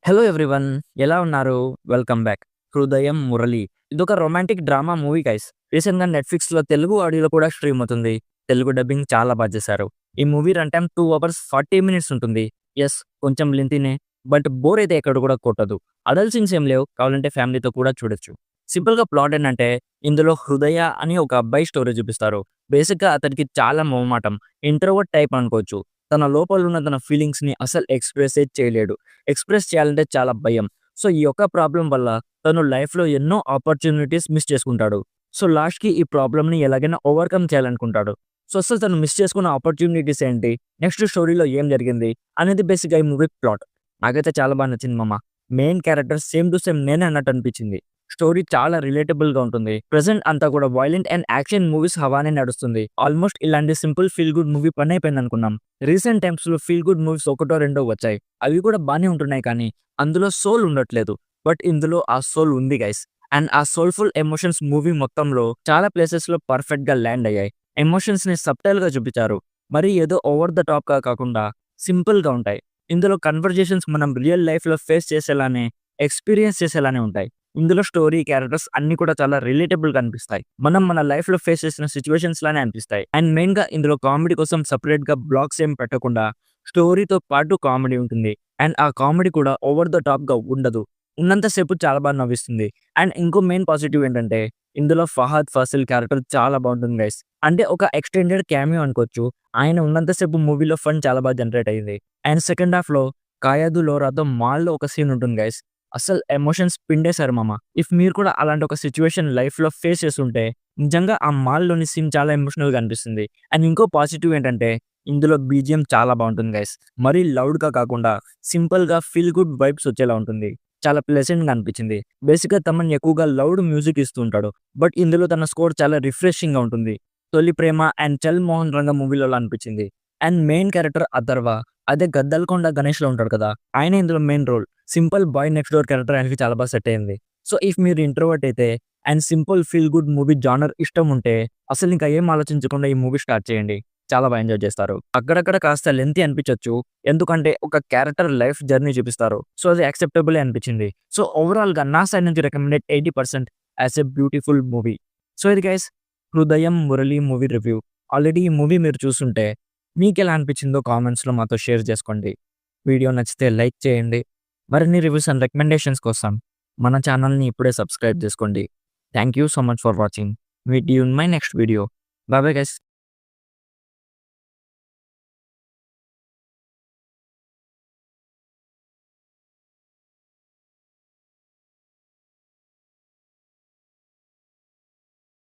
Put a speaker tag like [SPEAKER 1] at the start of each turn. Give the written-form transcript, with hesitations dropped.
[SPEAKER 1] Hello everyone, ఎలా ఉన్నారు? Welcome back. 'హృదయం మురళి' ఇదొక రొమాంటిక్ డ్రామా మూవీ గైస్. రీసెంట్‌గా నెట్‌ఫ్లిక్స్‌లో తెలుగు ఆడియోలో కూడా స్ట్రీమ్ అవుతుంది. తెలుగు డబ్బింగ్ చాలా చేశారు. ఈ movie run time 2 hours 40 minutes ఉంటుంది. యెస్, కొంచెం లెంతీనే. బట్ బోర్ అయితే ఎక్కడ కూడా కొట్టదు. అడల్ట్ సీన్స్ ఏం లేవు. కావాలంటే ఫ్యామిలీతో కూడా చూడొచ్చు. సింపుల్‌గా ప్లాట్ ఏంటంటే, ఇందులో హృదయ అని ఒక అబ్బాయి స్టోరీ చూపిస్తారు. బేసిక్‌గా అతనికి చాలా మొహమాటం. ఇంట్రోవర్ట్ టైప్ అనుకోవచ్చు. తన లోపల ఉన్న తన ఫీలింగ్స్‌ని అసలు ఎక్స్‌ప్రెస్సే చేయలేడు. ఎక్స్‌ప్రెస్ చేయాలంటే చాలా భయం. సో, ఈ ఒక్క ప్రాబ్లమ్ వల్ల తను లైఫ్‌లో ఎన్నో ఆపర్చునిటీస్ మిస్ చేసుకుంటాడు. సో, లాస్ట్‌కి ఈ ప్రాబ్లమ్‌ని ఎలాగైనా ఓవర్‌కమ్ చేయాలనుకుంటాడు. సో, అసలు తను మిస్ చేసుకున్న ఆపర్చునిటీస్ ఏంటి? నెక్స్ట్ స్టోరీలో ఏం జరిగింది? అనేది బేసిక్‌గా ఈ మూవీ ప్లాట్. నాకైతే చాలా నచ్చింది మామ. Main character same to same నేనే అన్నట్టు అనిపించింది. స్టోరీ చాలా రిలేటబుల్‌గా ఉంటుంది. ప్రెజెంట్ అంతా కూడా వయలెంట్ అండ్ యాక్షన్ మూవీస్ హవానే నడుస్తుంది. ఆల్మోస్ట్ ఇలాంటి సింపుల్ ఫీల్ గుడ్ మూవీ పనైపోయిందనుకున్నాం. రీసెంట్ టైమ్స్‌లో ఫీల్ గుడ్ మూవీస్ ఒకటో రెండో వచ్చాయి. అవి కూడా బానే ఉంటున్నాయి కానీ అందులో సోల్ ఉండట్లేదు. బట్ ఇందులో ఆ సోల్ ఉంది గైస్. అండ్ ఆ సోల్‌ఫుల్ ఎమోషన్స్ మూవీ మొత్తంలో చాలా ప్లేసెస్‌లో పర్ఫెక్ట్‌గా ల్యాండ్ అయ్యాయి. ఎమోషన్స్‌ని సబ్‌టైల్‌గా చూపించారు. మరి ఏదో ఓవర్ ద టాప్‌గా కాకుండా సింపుల్‌గా ఉంటాయి. ఇందులో కన్వర్జేషన్స్ మనం రియల్ లైఫ్‌లో ఫేస్ చేసేలానే, ఎక్స్‌పీరియన్స్ చేసేలానే ఉంటాయి. ఇందులో స్టోరీ, క్యారెక్టర్స్ అన్నీ కూడా చాలా రిలేటబుల్‌గా అనిపిస్తాయి. మనం మన లైఫ్‌లో ఫేస్ చేసిన సిట్యుయేషన్స్ లానే అనిపిస్తాయి. అండ్ మెయిన్‌గా ఇందులో కామెడీ కోసం సెపరేట్‌గా బ్లాక్స్ ఏం పెట్టకుండా స్టోరీతో పాటు కామెడీ ఉంటుంది. అండ్ ఆ కామెడీ కూడా ఓవర్ ద టాప్‌గా ఉండదు. ఉన్నంత సేపు చాలా నవ్విస్తుంది. అండ్ ఇంకో మెయిన్ పాజిటివ్ ఏంటంటే, ఇందులో ఫహద్ ఫాసిల్ క్యారెక్టర్ చాలా బాగుంటుంది గైస్. అంటే ఒక ఎక్స్‌టెండెడ్ క్యామియో అనుకోవచ్చు. ఆయన ఉన్నంత సేపు మూవీలో ఫన్ చాలా జనరేట్ అయింది. అండ్ సెకండ్ హాఫ్‌లో కాయదు లోరాతో మాల్‌లో ఒక సీన్ ఉంటుంది గైస్. అసలు ఎమోషన్స్ పిండేశారు మామ. ఇఫ్ మీరు కూడా అలాంటి ఒక సిట్యుయేషన్ లైఫ్‌లో ఫేస్ చేసుంటే, నిజంగా ఆ మాల్‌లోని సీన్ చాలా ఎమోషనల్‌గా అనిపిస్తుంది. అండ్ ఇంకో పాజిటివ్ ఏంటంటే, ఇందులో బీజీఎం చాలా బాగుంటుంది గైస్. మరీ లౌడ్‌గా కాకుండా సింపుల్‌గా ఫీల్ గుడ్ వైబ్స్ వచ్చేలా ఉంటుంది. చాలా ప్లెజెంట్‌గా అనిపించింది. బేసిక్‌గా తమన్ ఎక్కువగా లౌడ్ మ్యూజిక్ ఇస్తూ ఉంటాడు. బట్ ఇందులో తన స్కోర్ చాలా రిఫ్రెషింగ్‌గా ఉంటుంది. 'తొలి ప్రేమ' అండ్ 'చల్ మోహన్ రంగ' మూవీలలో అనిపించింది. అండ్ మెయిన్ క్యారెక్టర్ అథర్వ, అదే 'గద్దలకొండ గణేష్‌లో' ఉంటాడు కదా! ఆయనే ఇందులో main role. Simple boy next door character ఆయనకి చాలా సెట్ అయింది. సో, ఇఫ్ మీరు ఇంట్రోవర్ట్ అయితే and simple feel good movie genre ఇష్టం ఉంటే అసలు ఇంకా ఏం ఆలోచించకుండా ఈ మూవీ స్టార్ట్ చేయండి. చాలా ఎంజాయ్ చేస్తారు. అక్కడక్కడ కాస్త లెంతీ అనిపించొచ్చు. ఎందుకంటే ఒక క్యారెక్టర్ లైఫ్ జర్నీ చూపిస్తారు. సో, అది యాక్సెప్టబులే అనిపించింది. సో, ఓవరాల్‌గా నా సైడ్ నుంచి recommended 80% as a beautiful movie. So, ఇది guys 'Hridayam Murali' movie review. Already ఈ మూవీ మీరు చూసుంటే మీకెలా అనిపించిందో కామెంట్స్‌లో మాతో షేర్ చేసుకోండి. వీడియో నచ్చితే లైక్ చేయండి. మరిన్ని రివ్యూస్ అండ్ రికమెండేషన్స్ కోసం మన ఛానల్‌ని ఇప్పుడే సబ్స్క్రైబ్ చేసుకోండి. Thank you so much for watching. Meet you in my next video. By bye guys.